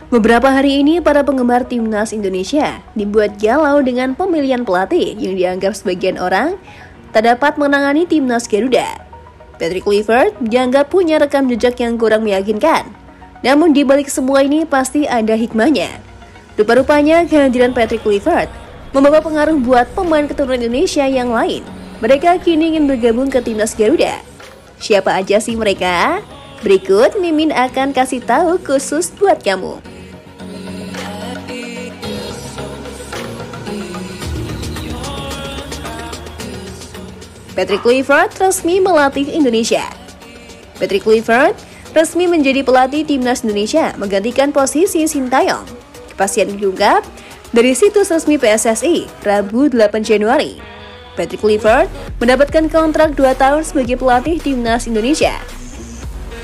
Beberapa hari ini, para penggemar timnas Indonesia dibuat galau dengan pemilihan pelatih yang dianggap sebagian orang tak dapat menangani timnas Garuda. Patrick Kluivert dianggap punya rekam jejak yang kurang meyakinkan. Namun di balik semua ini pasti ada hikmahnya. Rupa-rupanya kehadiran Patrick Kluivert membawa pengaruh buat pemain keturunan Indonesia yang lain. Mereka kini ingin bergabung ke timnas Garuda. Siapa aja sih mereka? Berikut Mimin akan kasih tahu khusus buat kamu. Patrick Kluivert resmi melatih Indonesia. Patrick Kluivert resmi menjadi pelatih timnas Indonesia menggantikan posisi Sintayong. Kepastian diungkap dari situs resmi PSSI Rabu 8 Januari. Patrick Kluivert mendapatkan kontrak 2 tahun sebagai pelatih timnas Indonesia.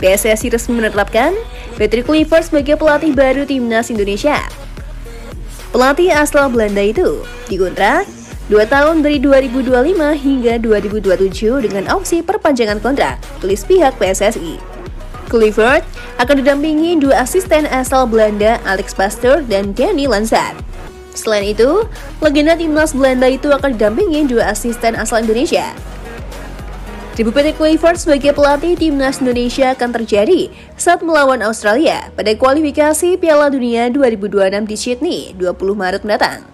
PSSI resmi menetapkan Patrick Kluivert sebagai pelatih baru timnas Indonesia. Pelatih asal Belanda itu dikontrak 2 tahun dari 2025 hingga 2027 dengan opsi perpanjangan kontrak, tulis pihak PSSI. Kluivert akan didampingi 2 asisten asal Belanda, Alex Pastoor dan Danny Lansat. Selain itu, legenda timnas Belanda itu akan didampingi 2 asisten asal Indonesia. Debut Patrick Kluivert sebagai pelatih timnas Indonesia akan terjadi saat melawan Australia pada kualifikasi Piala Dunia 2026 di Sydney 20 Maret mendatang.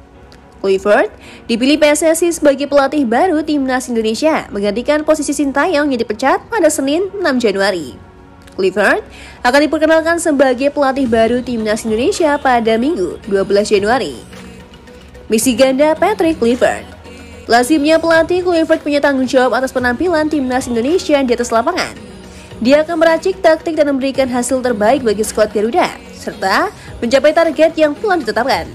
Kluivert dipilih PSSI sebagai pelatih baru timnas Indonesia menggantikan posisi Sintayong yang dipecat pada Senin 6 Januari. Kluivert akan diperkenalkan sebagai pelatih baru timnas Indonesia pada Minggu 12 Januari. Misi ganda Patrick Kluivert. Lazimnya pelatih Kluivert punya tanggung jawab atas penampilan timnas Indonesia di atas lapangan. Dia akan meracik taktik dan memberikan hasil terbaik bagi skuad Garuda, serta mencapai target yang telah ditetapkan.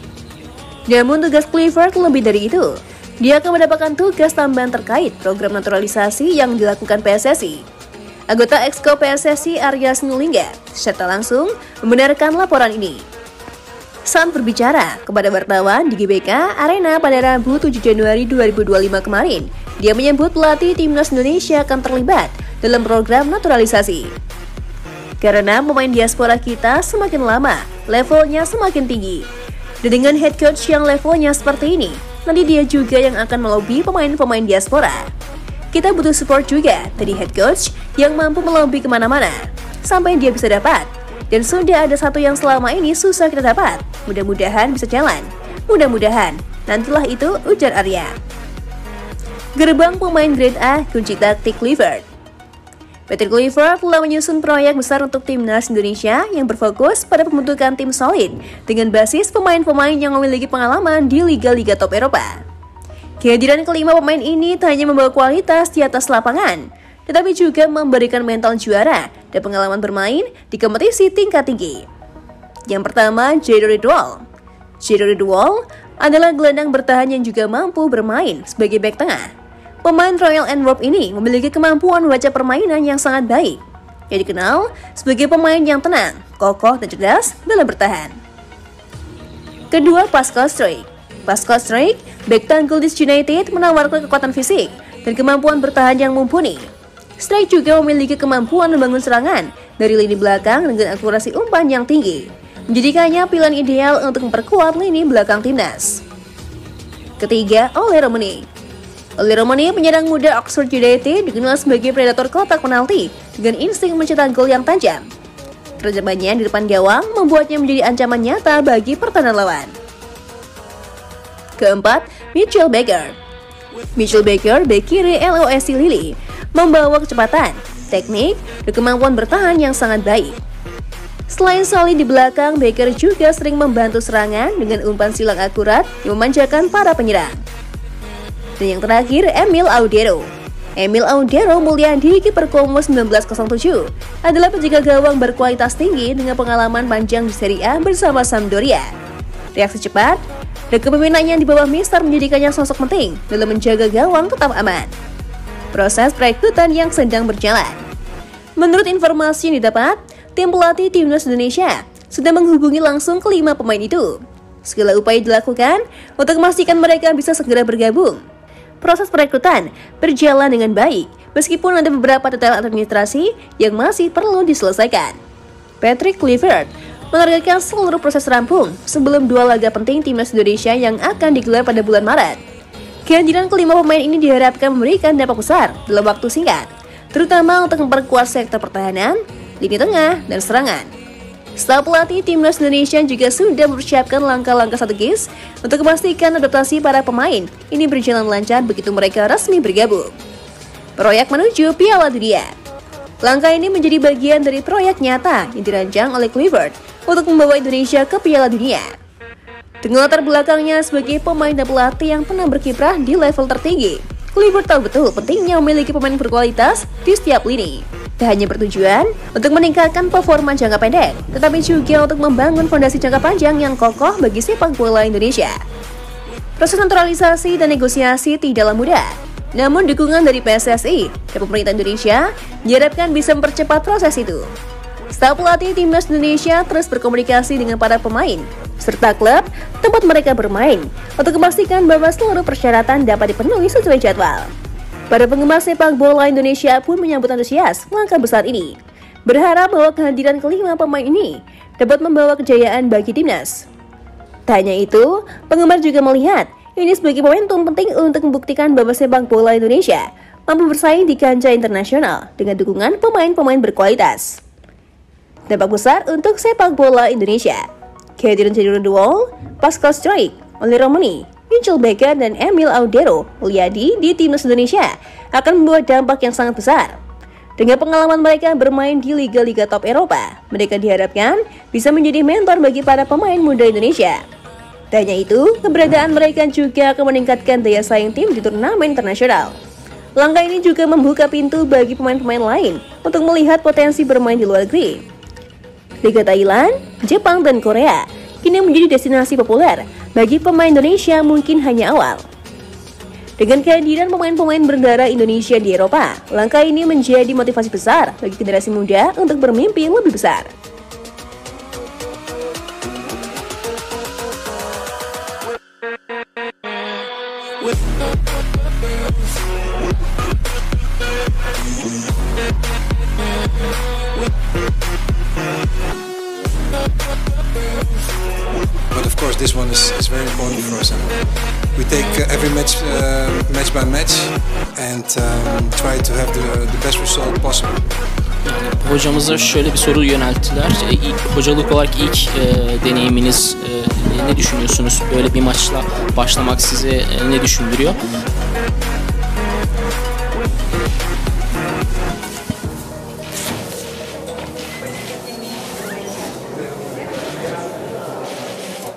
Namun tugas Kluivert lebih dari itu. Dia akan mendapatkan tugas tambahan terkait program naturalisasi yang dilakukan PSSI. Anggota Exco PSSI Arya Sinulinga secara langsung membenarkan laporan ini. Saat berbicara kepada wartawan di GBK Arena pada Rabu 7 Januari 2025 kemarin, dia menyebut pelatih timnas Indonesia akan terlibat dalam program naturalisasi. Karena pemain diaspora kita semakin lama, levelnya semakin tinggi. Dan dengan head coach yang levelnya seperti ini, nanti dia juga yang akan melobi pemain-pemain diaspora. Kita butuh support juga dari head coach yang mampu melobi kemana-mana, sampai dia bisa dapat. Dan sudah ada satu yang selama ini susah kita dapat. Mudah-mudahan bisa jalan. Mudah-mudahan. Nantilah itu, ujar Arya. Gerbang pemain grade A, kunci taktik Kluivert. Patrick Kluivert telah menyusun proyek besar untuk timnas Indonesia yang berfokus pada pembentukan tim solid dengan basis pemain-pemain yang memiliki pengalaman di liga-liga top Eropa. Kehadiran kelima pemain ini tak hanya membawa kualitas di atas lapangan, tetapi juga memberikan mental juara dan pengalaman bermain di kompetisi tingkat tinggi. Yang pertama, Jadon Ridwall. Jadon Ridwall adalah gelandang bertahan yang juga mampu bermain sebagai bek tengah. Pemain Royal Antwerp ini memiliki kemampuan membaca permainan yang sangat baik. Yang dikenal sebagai pemain yang tenang, kokoh, dan cerdas dalam bertahan. Kedua, Pascal Struijk. Pascal Struijk, bek tangguh Leeds United, menawarkan kekuatan fisik dan kemampuan bertahan yang mumpuni. Struijk juga memiliki kemampuan membangun serangan dari lini belakang dengan akurasi umpan yang tinggi, menjadikannya pilihan ideal untuk memperkuat lini belakang timnas. Ketiga, Ole Romani. Ole Romani, penyerang muda Oxford United, dikenal sebagai predator kotak penalti dengan insting mencetak gol yang tajam. Kerjamannya di depan gawang membuatnya menjadi ancaman nyata bagi pertahanan lawan. Keempat, Mitchell Baker. Mitchell Baker, bek kiri LOSC Lille, membawa kecepatan, teknik, dan kemampuan bertahan yang sangat baik. Selain solid di belakang, Baker juga sering membantu serangan dengan umpan silang akurat yang memanjakan para penyerang. Dan yang terakhir, Emil Audero. Emil Audero Mulyadi, kiper Como 1907, adalah penjaga gawang berkualitas tinggi dengan pengalaman panjang di Serie A bersama Sampdoria. Reaksi cepat dan kepemimpinannya di bawah Mister menjadikannya sosok penting dalam menjaga gawang tetap aman. Proses perekrutan yang sedang berjalan. Menurut informasi yang didapat, tim pelatih timnas Indonesia sudah menghubungi langsung kelima pemain itu. Segala upaya dilakukan untuk memastikan mereka bisa segera bergabung. Proses perekrutan berjalan dengan baik, meskipun ada beberapa detail administrasi yang masih perlu diselesaikan. Patrick Kluivert menargetkan seluruh proses rampung sebelum 2 laga penting timnas Indonesia yang akan digelar pada bulan Maret. Kehadiran kelima pemain ini diharapkan memberikan dampak besar dalam waktu singkat, terutama untuk memperkuat sektor pertahanan, lini tengah, dan serangan. Staf pelatih timnas Indonesia juga sudah mempersiapkan langkah-langkah strategis untuk memastikan adaptasi para pemain ini berjalan lancar begitu mereka resmi bergabung. Proyek menuju Piala Dunia. Langkah ini menjadi bagian dari proyek nyata yang dirancang oleh Kluivert untuk membawa Indonesia ke Piala Dunia. Dengan latar belakangnya sebagai pemain dan pelatih yang pernah berkiprah di level tertinggi, Kluivert tahu betul pentingnya memiliki pemain berkualitas di setiap lini. Tak hanya bertujuan untuk meningkatkan performa jangka pendek, tetapi juga untuk membangun fondasi jangka panjang yang kokoh bagi sepak bola Indonesia. Proses naturalisasi dan negosiasi tidaklah mudah, namun dukungan dari PSSI dan pemerintah Indonesia diharapkan bisa mempercepat proses itu. Staf pelatih timnas Indonesia terus berkomunikasi dengan para pemain serta klub tempat mereka bermain untuk memastikan bahwa seluruh persyaratan dapat dipenuhi sesuai jadwal. Para penggemar sepak bola Indonesia pun menyambut antusias langkah besar ini, berharap bahwa kehadiran kelima pemain ini dapat membawa kejayaan bagi timnas. Tak hanya itu, penggemar juga melihat ini sebagai momentum penting untuk membuktikan bahwa sepak bola Indonesia mampu bersaing di kancah internasional dengan dukungan pemain-pemain berkualitas. Dampak besar untuk sepak bola Indonesia. Kehadiran Jadon Duol, Pascal Struijk, Oli Romani, Michael Becker, dan Emil Audero Mulyadi di timnas Indonesia akan membawa dampak yang sangat besar. Dengan pengalaman mereka bermain di liga-liga top Eropa, mereka diharapkan bisa menjadi mentor bagi para pemain muda Indonesia. Tak hanya itu, keberadaan mereka juga akan meningkatkan daya saing tim di turnamen internasional. Langkah ini juga membuka pintu bagi pemain-pemain lain untuk melihat potensi bermain di luar negeri. Liga Thailand, Jepang, dan Korea kini menjadi destinasi populer bagi pemain Indonesia mungkin hanya awal. Dengan kehadiran pemain-pemain berdarah Indonesia di Eropa, langkah ini menjadi motivasi besar bagi generasi muda untuk bermimpi lebih besar. But of course, this one is very important for us. We take every match match by match and try to have the best result possible. Hocamıza şöyle bir soru yönelttiler. Hocalık olarak ilk deneyiminiz, ne düşünüyorsunuz? Böyle bir maçla başlamak size ne düşündürüyor?